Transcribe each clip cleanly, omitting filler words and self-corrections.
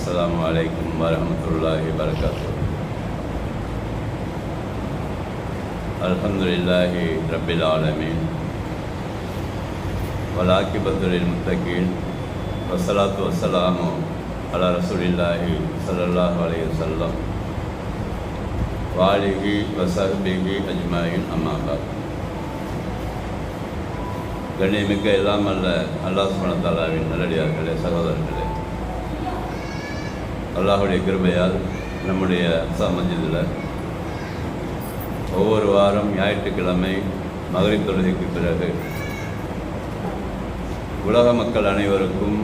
السلام عليكم ورحمة الله وبركاته. الحمد لله رب العالمين والعاقبة للمتقين والصلاة والسلام على رسول الله صلى الله عليه وسلم وآله وصحبه أجمعين أما بعد. கண்ணியமிக்க எல்லாம் அல்ல அல்லாஹ் சுப்ஹானஹு வ தஆலாவின் நல்லடியார்களே, சகோதரர்களே, அல்லாஹுடைய கிருபையால் நம்முடைய அக்ஸா மஸ்ஜிதில் ஒவ்வொரு வாரம் ஞாயிற்றுக்கிழமை மகரிப் தொழுகைக்கு பிறகு உலக மக்கள் அனைவருக்கும்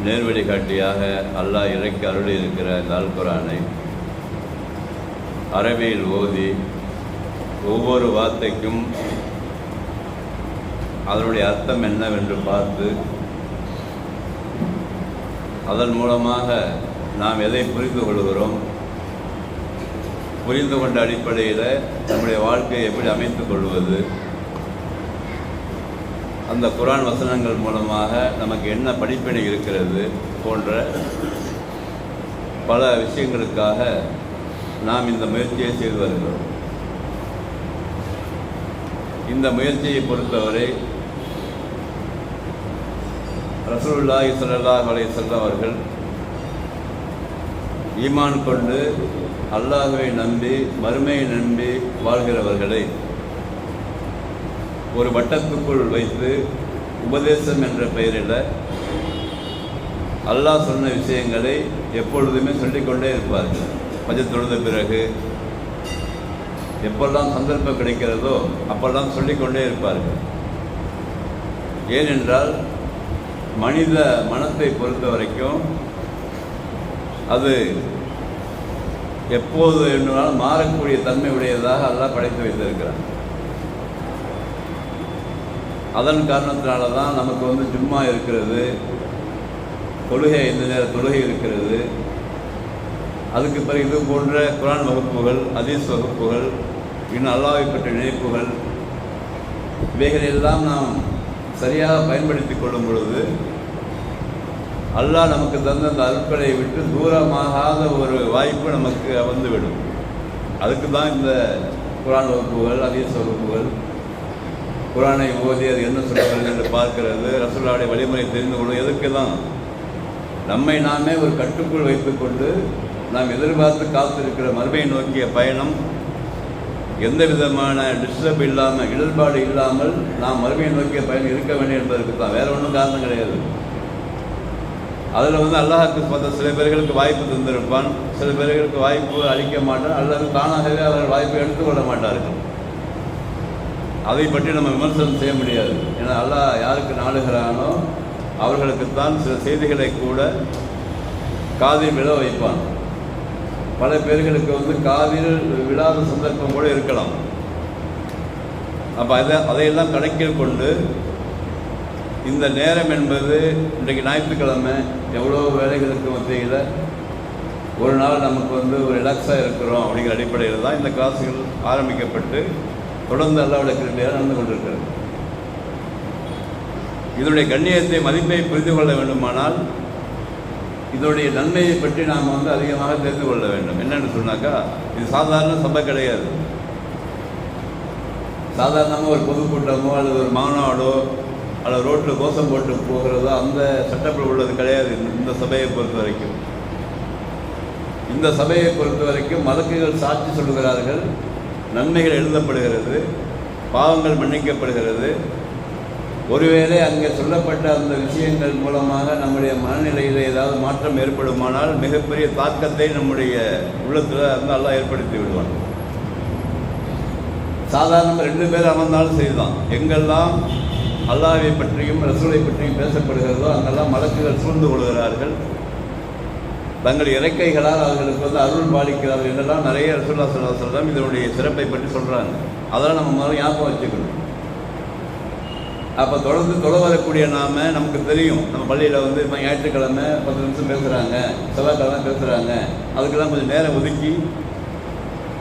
நேர்வழி காட்டியாக அல்லாஹ் இறக்கி அருளி இருக்கிற இந்த அல் குர்ஆனை அரபியில் ஓதி ஒவ்வொரு வார்த்தைக்கும் அதனுடைய அர்த்தம் என்னவென்று பார்த்து அதன் மூலமாக நாம் எதை புரிந்து கொள்கிறோம், புரிந்து கொண்ட அடிப்படையில் நம்முடைய வாழ்க்கையை எப்படி அமைத்துக் கொள்வது, அந்த குர்ஆன் வசனங்கள் மூலமாக நமக்கு என்ன படிப்பினை இருக்கிறது போன்ற பல விஷயங்களுக்காக நாம் இந்த முயற்சியை செய்து வருகிறோம். இந்த முயற்சியை பொறுத்தவரை ரசூலுல்லாஹி ஸல்லல்லாஹு அலைஹி வஸல்லம் அவர்கள் ஈமான் கொண்டு அல்லாஹ்வை நம்பி மறுமையை நம்பி வாழ்கிறவர்களை ஒரு வட்டத்துக்குள் வைத்து உபதேசம் என்ற பெயரில் அல்லாஹ் சொன்ன விஷயங்களை எப்பொழுதுமே சொல்லிக்கொண்டே இருப்பார்கள். பஜர் தொழுத பிறகு எப்பெல்லாம் சந்தர்ப்பம் கிடைக்கிறதோ அப்பெல்லாம் சொல்லிக்கொண்டே இருப்பார்கள். ஏனென்றால் மனித மனத்தை பொறுத்த வரைக்கும் அது எப்போது வேண்டுமானாலும் மாறக்கூடிய தன்மை உடையதாக அல்லாஹ் படைத்து வைத்திருக்கிறான். அதன் காரணத்தினால தான் நமக்கு ஜும்மா இருக்கிறது, தொழுகை இந்த நேர தொழுகை இருக்கிறது. அதுக்கு பிறகு இது போன்ற குர்ஆன் வகுப்புகள், ஹதீஸ் வகுப்புகள், இன்னும் அல்லாஹ்வை பற்றிய நினைப்புகள், இவைகளெல்லாம் நாம் சரியாக பயன்படுத்தி கொள்ளும் பொழுது அல்லாஹ் நமக்கு தந்த அந்த அருட்களை விட்டு தூரமாகாத ஒரு வாய்ப்பு நமக்கு வந்துவிடும். அதுக்கு தான் இந்த குர்ஆன் வகுப்புகள், ஹதீஸ் வகுப்புகள், குர்ஆனை ஓதி அது என்ன சொல்கிறது என்று பார்க்கிறது, ரசூலுல்லாஹ்வுடைய வழிமுறை தெரிந்து கொள்வது. எதுக்கு தான் நம்மை நாமே ஒரு கட்டுக்குள் வைத்துக்கொண்டு நாம் எதிர்பார்த்து காத்திருக்கிற மறுமையை நோக்கிய பயணம் எந்த விதமான டிஸ்டர்ப் இல்லாமல், இடர்பாடு இல்லாமல் நாம் மறுமையை நோக்கிய பயணம் இருக்க வேண்டும் என்பதற்கு தான், வேறு ஒன்றும் காரணம் கிடையாது. அதில் அல்லாஹ்வுக்கு பார்த்த சில பேர்களுக்கு வாய்ப்பு தந்திருப்பான், சில பேர்களுக்கு வாய்ப்பு அளிக்க மாட்டான், அல்லது தானாகவே அவர்கள் வாய்ப்பை எடுத்துக்கொள்ள மாட்டார்கள். அதை பற்றி நம்ம விமர்சனம் செய்ய முடியாது. ஏன்னா அல்லாஹ் யாருக்கு நாடுகிறானோ அவர்களுக்குத்தான் சில செய்திகளை கூட காதில் விழ வைப்பான். பல பேர்களுக்கு காதில் விழாத சந்தர்ப்பம் கூட இருக்கலாம். அப்போ அதையெல்லாம் கணக்கில் கொண்டு இந்த நேரம் என்பது இன்றைக்கு ஞாயிற்றுக்கிழமை எவ்வளோ வேலைகளுக்கு மத்தியில் ஒரு நாள் நமக்கு ஒரு ரிலாக்ஸாக இருக்கிறோம் அப்படிங்கிற அடிப்படையில் தான் இந்த கிளாஸுகள் ஆரம்பிக்கப்பட்டு தொடர்ந்து அல்லாஹ்வுடைய கிருபையால் நடந்து கொண்டிருக்கிறது. இதனுடைய கண்ணியத்தை, மதிப்பை புரிந்து கொள்ள வேண்டுமானால் இதனுடைய நன்மையை பற்றி நாம் அதிகமாக தெரிந்து கொள்ள வேண்டும். என்னென்னு சொன்னாக்கா, இது சாதாரண சபை கிடையாது. சாதாரணமாக ஒரு பொதுக்கூட்டமோ அல்லது ஒரு மாநாடோ அல்லது ரோட்டில் கோஷம் போட்டு போகிறதோ அந்த சட்டத்தில் உள்ளது கிடையாது. இந்த சபையை பொறுத்த வரைக்கும், இந்த சபையை பொறுத்த வரைக்கும் மலக்குகள் சாட்சி சொல்கிறார்கள், நன்மைகள் எழுதப்படுகிறது, பாவங்கள் மன்னிக்கப்படுகிறது. ஒருவேளை அங்கே சொல்லப்பட்ட அந்த விஷயங்கள் மூலமாக நம்முடைய மனநிலையில் ஏதாவது மாற்றம் ஏற்படுமானால் மிகப்பெரிய தாக்கத்தை நம்முடைய உள்ளத்தில் அல்லாஹ் ஏற்படுத்தி விடுவான். சாதாரண 2 பேர் அமர்ந்தாலும் சரிதான், எங்கெல்லாம் அல்லாஹ்வை பற்றியும் ரசூலை பற்றியும் பேசப்படுகிறதோ அங்கெல்லாம் மலக்குகள் சூழ்ந்து கொள்கிறார்கள். தங்கள் இறக்கைகளால் அவர்களுக்கு அருள் பாலிக்கிறார்கள் என்றெல்லாம் நிறைய ரசூலுல்லாஹி ஸல்லல்லாஹு அலைஹி வஸல்லம் இதனுடைய சிறப்பை பற்றி சொல்கிறாங்க. அதெல்லாம் நம்ம முதல்ல ஞாபகம் வச்சுக்கணும். அப்போ தொடர்ந்து தொலை வரக்கூடிய நமக்கு தெரியும், நம்ம பள்ளியில் இப்போ ஞாயிற்றுக்கிழமை 10 நிமிஷம் பேசுகிறாங்க, செவ்வாய்க்கிழமை பேசுகிறாங்க, அதுக்கெல்லாம் கொஞ்சம் நேரம் ஒதுக்கி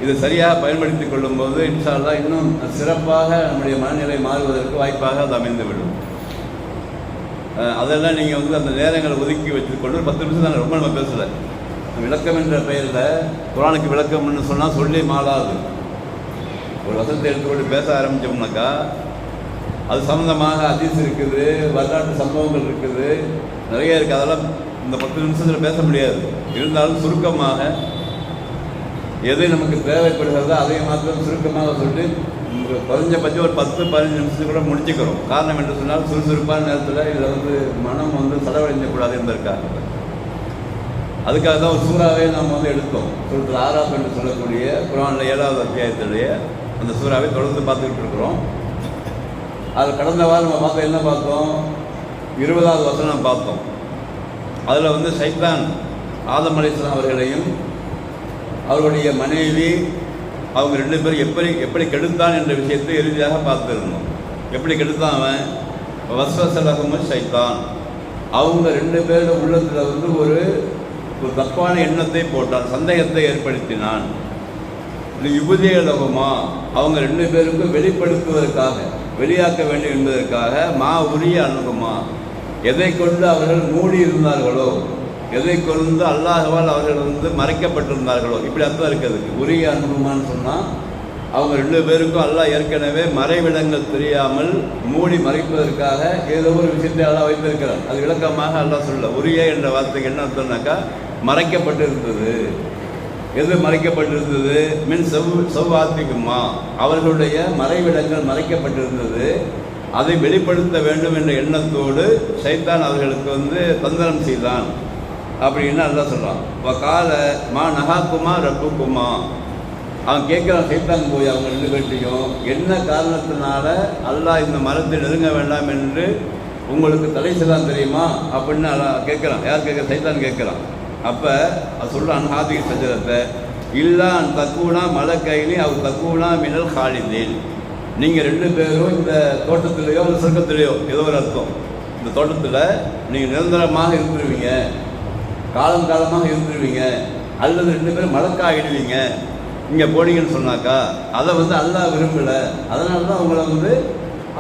இதை சரியாக பயன்படுத்தி கொள்ளும்போது இன்ஷா அல்லாஹ் இன்னும் சிறப்பாக நம்முடைய மனநிலை மாறுவதற்கு வாய்ப்பாக அது அமைந்துவிடும். அதெல்லாம் நீங்கள் வந்து அந்த நேரங்களை ஒதுக்கி வச்சுக்கொண்டு ஒரு 10 நிமிஷம் தான், ரொம்ப நம்ம பேசலை. விளக்கம் என்ற பெயரில் குர்ஆனுக்கு விளக்கம்னு சொன்னால் சொல்லி மாளாது. ஒரு வசனத்தை எடுத்துக்கொண்டு பேச ஆரம்பித்தோம்னாக்கா அது சம்மந்தமாக ஹதீஸ் இருக்குது, வரலாற்று சம்பவங்கள் இருக்குது, நிறைய இருக்குது. அதெல்லாம் இந்த 10 நிமிஷத்தில் பேச முடியாது. இருந்தாலும் சுருக்கமாக எது நமக்கு தேவைப்படுகிறதோ அதை மாத்திரம் சுருக்கமாக சொல்லிட்டு குறைஞ்சபட்சம் ஒரு 10-15 நிமிஷத்துக்கு கூட முடிச்சுக்கிறோம். காரணம் என்று சொன்னால் சுறுசுறுப்பான நேரத்தில் இதில் வந்து மனம் வந்து செலவழிஞ்சக்கூடாது என்பதற்காக. அதுக்காக தான் ஒரு சூறாவே நாம் வந்து எடுத்தோம். சூரத்துல் ஆராஃப் என்று சொல்லக்கூடிய குர்ஆனில் 7வது அத்தியாயத்திலேயே அந்த சூறாவை தொடர்ந்து பார்த்துக்கிட்டு இருக்கிறோம். அது கடந்த வாரம் நம்ம பார்த்தோம், என்ன பார்த்தோம்? 20வது வசனம் பார்த்தோம். அதில் வந்து சைத்தான் ஆதம் அலைஹிஸ்ஸலாம் அவர்களையும் அவருடைய மனைவி அவங்க 2 பேரும் எப்படி கெடுத்தான் என்ற விஷயத்தை இறுதியாக பார்த்துருந்தோம். எப்படி கெடுத்தான் அவன்? வஸ்வஸலஹுமு ஷைத்தான், அவங்க 2 பேரோட உள்ளத்தில் வந்து ஒரு தப்பான எண்ணத்தை போட்டான், சந்தேகத்தை ஏற்படுத்தினான். யுபதியலகுமா, அவங்க 2 பேருக்கும் வெளிப்படுத்துவதற்காக, வெளியாக்க வேண்டும் என்பதற்காக, மா உரிய அணுகுமா, எதை கொண்டு அவர்கள் மூடி இருந்தார்களோ, எதை கொண்டு அல்லாஹ்வால் அவர்கள் வந்து மறைக்கப்பட்டிருந்தார்களோ, இப்படி அர்த்தம் இருக்கிறது. உரிய அணுகுமான்னு சொன்னால் அவங்க 2 பேருக்கும் அல்லாஹ் ஏற்கனவே மறைவிடங்கள் தெரியாமல் மூடி மறைப்பதற்காக ஏதோ ஒரு விஷயத்தை அல்லாஹ் வைத்திருக்கிறார். அது விளக்கமாக அல்லாஹ் சொல்ல. உரிய என்ற வார்த்தைக்கு என்ன அர்த்தம்னாக்கா மறைக்கப்பட்டிருந்தது. எது மறைக்கப்பட்டிருந்தது? செவ்வாத்திக்குமா, அவர்களுடைய மறைவிடங்கள் மறைக்கப்பட்டிருந்தது. அதை வெளிப்படுத்த வேண்டும் என்ற எண்ணத்தோடு சைத்தான் அவர்களுக்கு வந்து தந்திரம் செய்தான் அப்படின்னு அல்லாஹ் சொல்கிறான். இப்போ கால மா நகாக்குமா ரப்புக்குமா, அவன் கேட்குறான் சைத்தான் போய் அவங்க 2 பேர்ட்டையும், என்ன காரணத்தினால அல்லாஹ் இந்த மரத்தை நெருங்க வேண்டாம் என்று உங்களுக்கு தடை செய்தான் தெரியுமா அப்படின்னு கேட்குறான். யார் கேட்குற? சைத்தான் கேட்குறான். அப்போ அது சொல்கிறான், ஹாதிகி சஜரத்தை இல்லான் தக்குனா மலை கைலி அவர் தக்குனா மினல் ஹாலிதீன், நீங்கள் 2 பேரும் இந்த தோட்டத்திலேயோ அந்த சொர்க்கத்திலேயோ ஏதோ ஒரு அர்த்தம், இந்த தோட்டத்தில் நீங்கள் நிரந்தரமாக இருந்துருவீங்க, காலம் காலமாக இருந்துருவீங்க, அல்லது 2 பேரும் மலக்காகிடுவீங்க இங்கே போனீங்கன்னு சொன்னாக்கா அதை வந்து அல்லாஹ் விரும்பலை. அதனால தான் உங்களை வந்து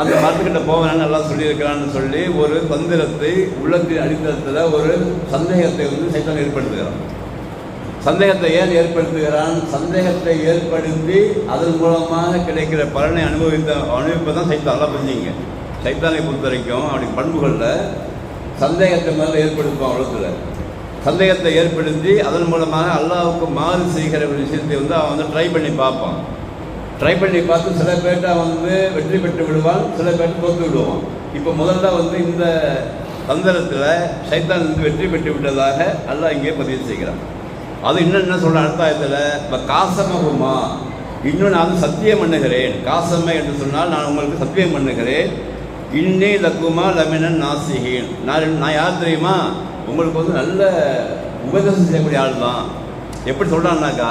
அந்த மரத்துக்கிட்ட போவேன்னு நல்லா சொல்லியிருக்கிறான்னு சொல்லி ஒரு தந்திரத்தை உள்ளத்தின் அடித்தளத்தில் ஒரு சந்தேகத்தை வந்து சைத்தான் ஏற்படுத்துகிறான். சந்தேகத்தை ஏன் ஏற்படுத்துகிறான்? சந்தேகத்தை ஏற்படுத்தி அதன் மூலமாக கிடைக்கிற பலனை அனுபவிப்பை தான் சைத்தான். நல்லா புரிஞ்சிங்க. சைத்தானை பொறுத்த வரைக்கும் அவனுடைய பண்புகளில் சந்தேகத்தை முதல்ல ஏற்படுத்துவான். உலகத்தில் சந்தேகத்தை ஏற்படுத்தி அதன் மூலமாக அல்லாஹ்வுக்கு மாறு செய்கிற ஒரு விஷயத்தை வந்து அவன் வந்து ட்ரை பண்ணி பார்ப்பான். ட்ரை பண்ணி பார்த்து சில பேர்ட்ட வந்து வெற்றி பெற்று விடுவான், சில பேர்ட்ட தோற்று விடுவான். இப்போ முதல்ல வந்து இந்த தந்திரத்தில் சைத்தான் வந்து வெற்றி பெற்று விட்டதாக அல்லாஹ் இங்கே பதிவு செய்கிறான். அது இன்னும் என்ன சொல்கிற அர்த்தாயத்தில் இப்போ காசமகுமா, இன்னும் நான் சத்தியம் பண்ணுகிறேன். காசமை என்று சொன்னால் நான் உங்களுக்கு சத்தியம் பண்ணுகிறேன். இன்னே லக்குமா லமினன் நாசிகேன், நான் யார் தெரியுமா? உங்களுக்கு வந்து நல்ல உபதேசம் செய்யக்கூடிய ஆள் தான். எப்படி சொல்கிறான்னாக்கா,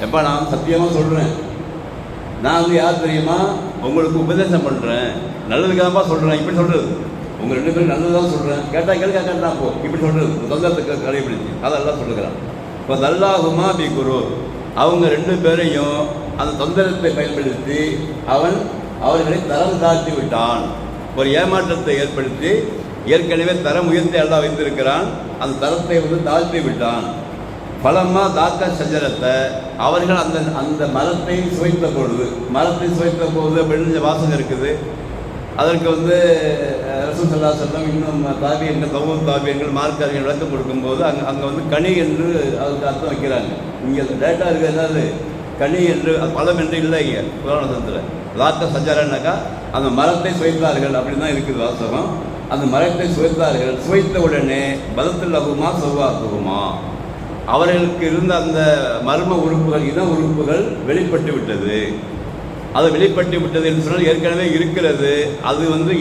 எப்போ நான் சத்தியமாக சொல்கிறேன், நான் வந்து யார் தெரியுமா? உங்களுக்கு உபதேசம் பண்ணுறேன், நல்லதுக்காகப்பா சொல்கிறேன். இப்படி சொல்கிறது. உங்கள் 2 பேரும் நல்லது தான் சொல்கிறேன், கேட்டால் கேட்க கேட்டால் போ, இப்படி சொல்கிறது. தந்திரத்துக்கு கடைபிடிச்சு அதெல்லாம் சொல்லுகிறான். இப்போ தல்லாகுமா பி குரு, அவங்க 2 பேரையும் அந்த தந்திரத்தை பயன்படுத்தி அவர்களை தரம் தாழ்த்தி விட்டான். ஒரு ஏமாற்றத்தை ஏற்படுத்தி ஏற்கனவே தரம் உயர்த்தி எல்லாம் வைத்திருக்கிறான், அந்த தரத்தை வந்து தாழ்த்தி விட்டான். பலமா தாக்க சஜரத்தை, அவர்கள் அந்த மரத்தை சுவைத்த பொழுது அப்படின்னு வாசகம் இருக்குது. அதற்கு வந்து ரசூல் ஸல்லல்லாஹு அலைஹி வஸல்லம் இன்னும் தாபியங்கள் தௌஹீத் தாபியங்கள் மார்க்கறிஞர்கள் விளக்கம் கொடுக்கும்போது அங்கே வந்து கனி என்று அதுக்கு அர்த்தம் வைக்கிறாங்க. இங்கே டேட்டா இருக்குது, ஏதாவது கனி என்று பழம் என்று இல்லை. இங்கே புராணத்தில் தாக்க சஜரன்னாக்கா அந்த மரத்தை சுவைத்தார்கள் அப்படின்னு தான் இருக்குது வாசகம். அந்த மரத்தை சுவைத்தார்கள். சுவைத்த உடனே பதத்தில் லகுமா செவ்வாக்குமா, அவர்களுக்கு இருந்த அந்த மர்ம உறுப்புகள், இன உறுப்புகள் வெளிப்பட்டு விட்டது. அது வெளிப்பட்டு விட்டது என்று சொன்னால் ஏற்கனவே இருக்கிறது. அது வந்து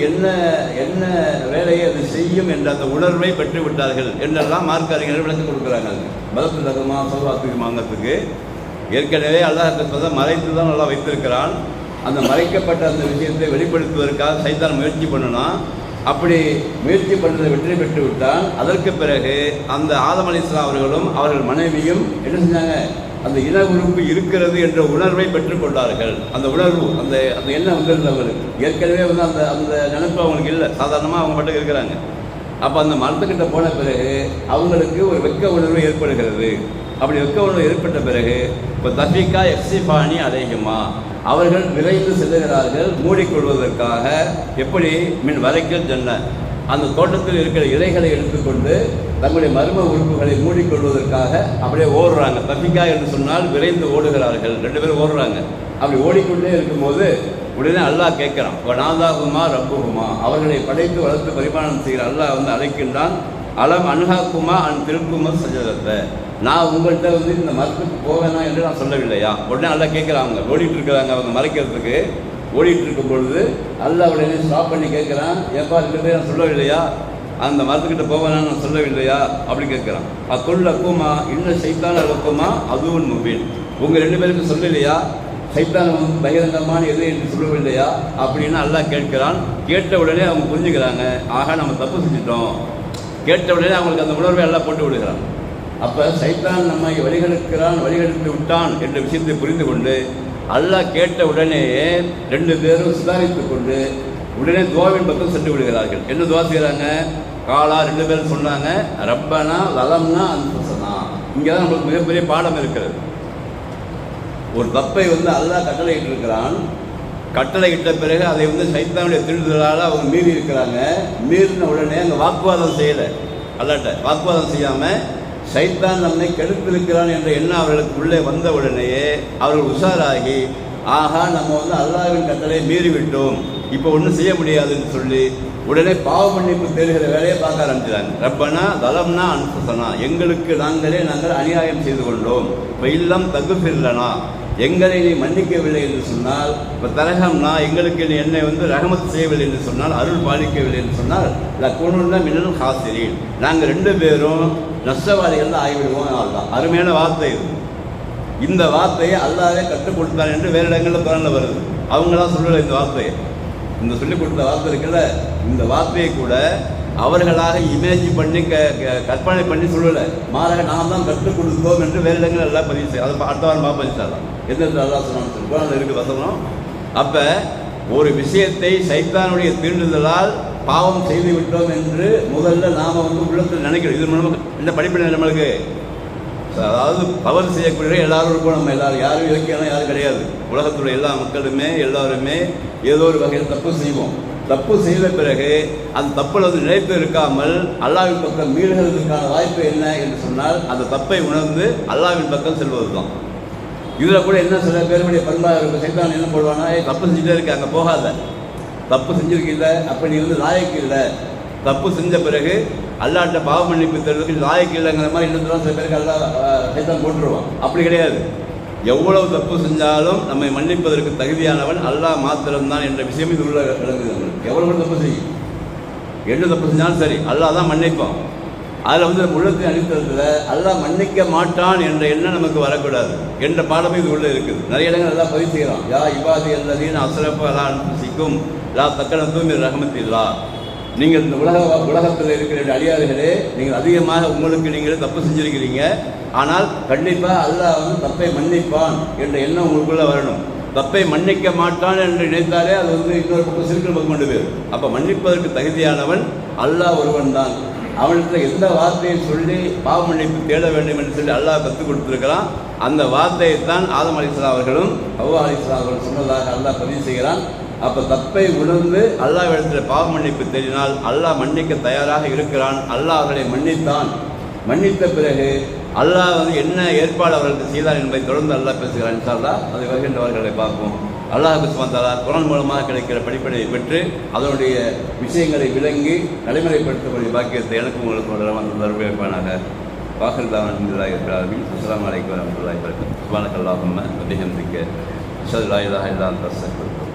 என்ன வேலையை அது செய்யும் என்ற அந்த உணர்வை பெற்று விட்டார்கள் என்றெல்லாம் மார்க்க அறிஞர்கள் விளக்கம் கொடுக்குறாங்க. பதத்தில் லகுமா செவ்வாக்குமாங்கிறதுக்கு ஏற்கனவே அல்லாஹ் மறைத்து தான் நல்லா வைத்திருக்கிறான். அந்த மறைக்கப்பட்ட அந்த விஷயத்தை வெளிப்படுத்துவதற்காக சைத்தான் முயற்சி பண்ணணும். அப்படி முயற்சி பண்ணுறதை வெற்றி பெற்று விட்டால் அதற்கு பிறகு அந்த ஆதம் அலைஹிஸ்ஸலாம் அவர்களும் அவர்கள் மனைவியும் என்ன செஞ்சாங்க? அந்த இன உறுப்பு இருக்கிறது என்ற உணர்வை பெற்றுக்கொண்டார்கள். அந்த உணர்வு அந்த அந்த எண்ணம் வந்துருந்தவங்களுக்கு ஏற்கனவே வந்து அந்த அந்த நினைப்பு அவங்களுக்கு இல்லை. சாதாரணமாக அவங்க மட்டும் இருக்கிறாங்க. அப்போ அந்த மரத்துக்கிட்ட போன பிறகு அவங்களுக்கு ஒரு வெக்க உணர்வு ஏற்படுகிறது. அப்படி வெக்க உணர்வு ஏற்பட்ட பிறகு இப்போ தஃபீகா எக்ஸிபானி அலைஹிமா, அவர்கள் விரைந்து செல்லுகிறார்கள் மூடிக்கொள்வதற்காக. எப்படி மின் வரைக்கல் ஜன்ன, அந்த தோட்டத்தில் இருக்கிற இலைகளை எடுத்துக்கொண்டு தங்களுடைய மர்ம உறுப்புகளை மூடிக்கொள்வதற்காக அப்படியே ஓடுறாங்க. தஃபீகா என்று சொன்னால் விரைந்து ஓடுகிறார்கள், 2 பேரும் ஓடுறாங்க. அப்படி ஓடிக்கொண்டே இருக்கும்போது உடனே அல்லாஹ் கேட்குறான், நாதாகுமா ரப்புகுமா, அவர்களை படைத்து வளர்த்து பரிமாணம் செய்கிற அல்லாஹ் வந்து அழைக்கின்றான், அலம் அன்ஹாக்குமா அன் திருக்குமா சஜதத்தை, நான் உங்கள்கிட்ட வந்து இந்த மரத்துக்கு போவேனா என்று நான் சொல்லவில்லையா. உடனே அல்லாஹ் கேட்குறாங்க, ஓடிட்டு இருக்கிறாங்க அவங்க மறைக்கிறதுக்கு. ஓடிட்டு இருக்கும் பொழுது அல்லாஹ் உடனே ஸ்டாப் பண்ணி கேட்குறான், ஏப்பா இருக்கிறதே நான் சொல்லவில்லையா, அந்த மரத்துக்கிட்ட போவேனா நான் சொல்லவில்லையா அப்படி கேட்குறான். அக்குள்ளக்குமா இன்னும் சைத்தான் அலக்குமா அதுவும் முபீன், உங்கள் 2 பேருக்கு சொல்லலையா சைத்தான் பகிரங்கமான எது என்று சொல்லவில்லையா அப்படின்னு அல்லாஹ் கேட்கிறான். கேட்ட உடனே அவங்க புரிஞ்சுக்கிறாங்க, ஆகா நம்ம தப்பு செஞ்சிட்டோம். கேட்ட உடனே அவங்களுக்கு அந்த உணர்வை எல்லாம் போட்டு விடுகிறான். அப்போ சைத்தான் நம்மை வழிகெடுத்து விட்டான் என்ற விஷயத்தை புரிந்து கொண்டு அல்லாஹ் கேட்ட உடனேயே 2 பேரும் சுதாரித்து கொண்டு உடனே துவாவின் பக்கம் சென்று விடுகிறார்கள். என்ன துவா செய்கிறாங்க, காலா 2 பேரும் சொன்னாங்க, ரப்பனா லலம்னா அன்புசனா. இங்கே தான் நம்மளுக்கு மிகப்பெரிய பாடம் இருக்கிறது. ஒரு தப்பை வந்து அல்லாஹ் கட்டளையிட்டு இருக்கிறான். கட்டளையிட்ட பிறகு அதை வந்து சைத்தானுடைய திருடுதலால் அவங்க மீறி இருக்கிறாங்க. மீறின உடனே அங்கே வாக்குவாதம் செய்யலை, அல்லாட்ட வாக்குவாதம் செய்யாமல் சைத்தான் நம்மை கெடுத்திருக்கிறான் என்ற எண்ணம் அவர்களுக்கு உள்ளே வந்த உடனேயே அவர்கள் உஷாராகி, ஆகா நம்ம வந்து அல்லாஹ்வின் கட்டளை மீறிவிட்டோம், இப்போ ஒன்றும் செய்ய முடியாதுன்னு சொல்லி உடனே பாவ மன்னிப்பு தேடுகிற வேலையை பார்க்க ஆரம்பிச்சாங்க. ரப்பனா தலம்னா அன்புசனா, எங்களுக்கு நாங்கள் அநியாயம் செய்து கொண்டோம். இப்போ இல்லம் தகுஃபிர்லனா, எங்களை நீ மன்னிக்கவில்லை என்று சொன்னால், இப்போ தரகம்னா எங்களுக்கு நீ என்னை வந்து ரஹமத் செய்யவில்லை என்று சொன்னால், அருள் பாலிக்கவில்லை என்று சொன்னால், லக்குனுள்ள மின்னல் ஹாசிரீன், நாங்கள் 2 பேரும் நஷ்டவாதிகள் தான் ஆகிவிடுவோம். அதுதான் அருமையான வார்த்தை இது. இந்த வார்த்தையை அல்லாஹ்வே கற்றுக் கொடுத்தார் என்று வேறு இடங்களில் குரானில் வருது. அவங்களாம் சொல்லலை இந்த வார்த்தையை. இந்த சொல்லிக் கொடுத்த வார்த்தை இருக்குல்ல, இந்த வார்த்தையை கூட அவர்களாக இமேஜ் பண்ணி கற்பனை பண்ணி சொல்லலை, மாறாக நாம் தான் கற்றுக் கொடுத்தோம் என்று வேறு இடங்கள் எல்லாம் பதிவு செய்யும். அதை அடுத்த வாரம் பதிச்சாலாம் எந்த அல்லா சொன்னான்னு குரானில் இருக்குது வசனம். அப்போ ஒரு விஷயத்தை சைத்தானுடைய தீண்டுதலால் பாவம் செய்து விட்டோம் என்று முதல்ல நாம் வந்து உள்ளத்தில் நினைக்கிறோம். இது மூலமாக இந்த படிப்பினை நம்மளுக்கு, அதாவது தவறு செய்யக்கூடிய எல்லாரும் இருக்கும். நம்ம எல்லாரும் யாரும் இலக்கியம் யாரும் கிடையாது. உலகத்துடைய எல்லா மக்களுமே எல்லாருமே ஏதோ ஒரு வகையில் தப்பு செய்வோம். தப்பு செய்த பிறகு அந்த தப்பில் வந்து நிலைத்து இருக்காமல் அல்லாஹ்வின் பக்கம் மீள்கிறதுக்கான வாய்ப்பு என்ன என்று சொன்னால், அந்த தப்பை உணர்ந்து அல்லாஹ்வின் பக்கம் செல்வது தான். இதில் கூட என்ன சில பேருடைய பண்பாக சைத்தான் என்ன போடுவானா, தப்பு செஞ்சுட்டே இருக்கு, அங்கே போகாத, தப்பு செஞ்சுருக்கில்ல, அப்போ நீ வந்து லாயக்கு இல்லை, தப்பு செஞ்ச பிறகு அல்லாட்ட பாவ மன்னிப்பு தருவதற்கு லாயக்கு இல்லைங்கிற மாதிரி இன்னும் சில பேருக்கு அல்லா சைத்தான் போட்டுருவான். அப்படி கிடையாது. எவ்வளவு தப்பு செஞ்சாலும் நம்மை மன்னிப்பதற்கு தகுதியானவன் அல்லாஹ் மாத்திரம்தான் என்ற விஷயம் இது உள்ள விளங்குது. எவ்வளவு தப்பு செய்யும், என்ன தப்பு செஞ்சாலும் சரி அல்லாஹ் தான் மன்னிப்பான். அதில் வந்து உள்ளத்தை அளித்ததில் அல்லாஹ் மன்னிக்க மாட்டான் என்ற எண்ணம் நமக்கு வரக்கூடாது என்ற பாடமே இது உள்ளே இருக்குது. நிறைய இடங்கள் எல்லாம் பதிவு செய்யலாம். யா இபாதி அல்லதீன் அஸ்ரஃபு அலா அன்ஃபுஸிக்கும் லா தக்னது மின் ரஹ்மத்தில்லா, நீங்கள் இந்த உலகத்தில் இருக்கிற அடியார்களே, நீங்கள் அதிகமாக உங்களுக்கு நீங்களே தப்பு செஞ்சிருக்கிறீங்க, ஆனால் கண்டிப்பாக அல்லாஹ் வந்து தப்பை மன்னிப்பான் என்ற எண்ணம் உங்களுக்குள்ளே வரணும். தப்பை மன்னிக்க மாட்டான் என்று நினைத்தாலே அது வந்து இன்னொரு பக்கம் சிறுக்கள் பக்கம் கொண்டு போயிடும். அப்போ மன்னிப்பதற்கு தகுதியானவன் அல்லாஹ் ஒருவன் தான். அவனுக்கு எந்த வார்த்தையை சொல்லி பாவ மன்னிப்பு தேட வேண்டும் என்று சொல்லி அல்லாஹ் கற்றுக் கொடுத்துருக்கிறான். அந்த வார்த்தையைத்தான் ஆதம் அலைஹிஸ்ஸலாம் அவர்களும் ஹவ்வா அலைஹிஸ்ஸலாம் அவர்கள் சொன்னதாக அல்லாஹ் பதிவு செய்கிறான். அப்போ தப்பை உணர்ந்து அல்லாஹ் இடத்துல பாவ மன்னிப்பு தேடினால் அல்லாஹ் மன்னிக்க தயாராக இருக்கிறான். அல்லாஹ் அவர்களை மன்னித்தான். மன்னித்த பிறகு அல்லாஹ் வந்து என்ன ஏற்பாடு அவர்களுக்கு செய்தார் என்பதை தொடர்ந்து அல்லாஹ் பேசுகிறான். இன்ஷா அல்லாஹ் அதை வருகின்றவர்களை பார்ப்போம். அல்லாஹ் சுப்ஹானஹு வ தஆலா குர்ஆன் மூலமாக கிடைக்கிற படிப்பினை பெற்று அதனுடைய விஷயங்களை விளங்கி நடைமுறைப்படுத்தக்கூடிய பாக்கியத்தை எனக்கு உங்களுக்கு தருவானாக. வாஹிர் தாவானா அல்ஹம்துலில்லாஹி ரப்பில் ஆலமீன். அஸ்ஸலாமு அலைக்கும் வரஹ்மத்துல்லாஹி வபரகாத்துஹு. சுப்ஹானக அல்லாஹும்ம வ பிஹம்திக அஷ்ஹது அல்லா இலாஹா இல்லா அன்த அஸ்தக்ஃபிருக்க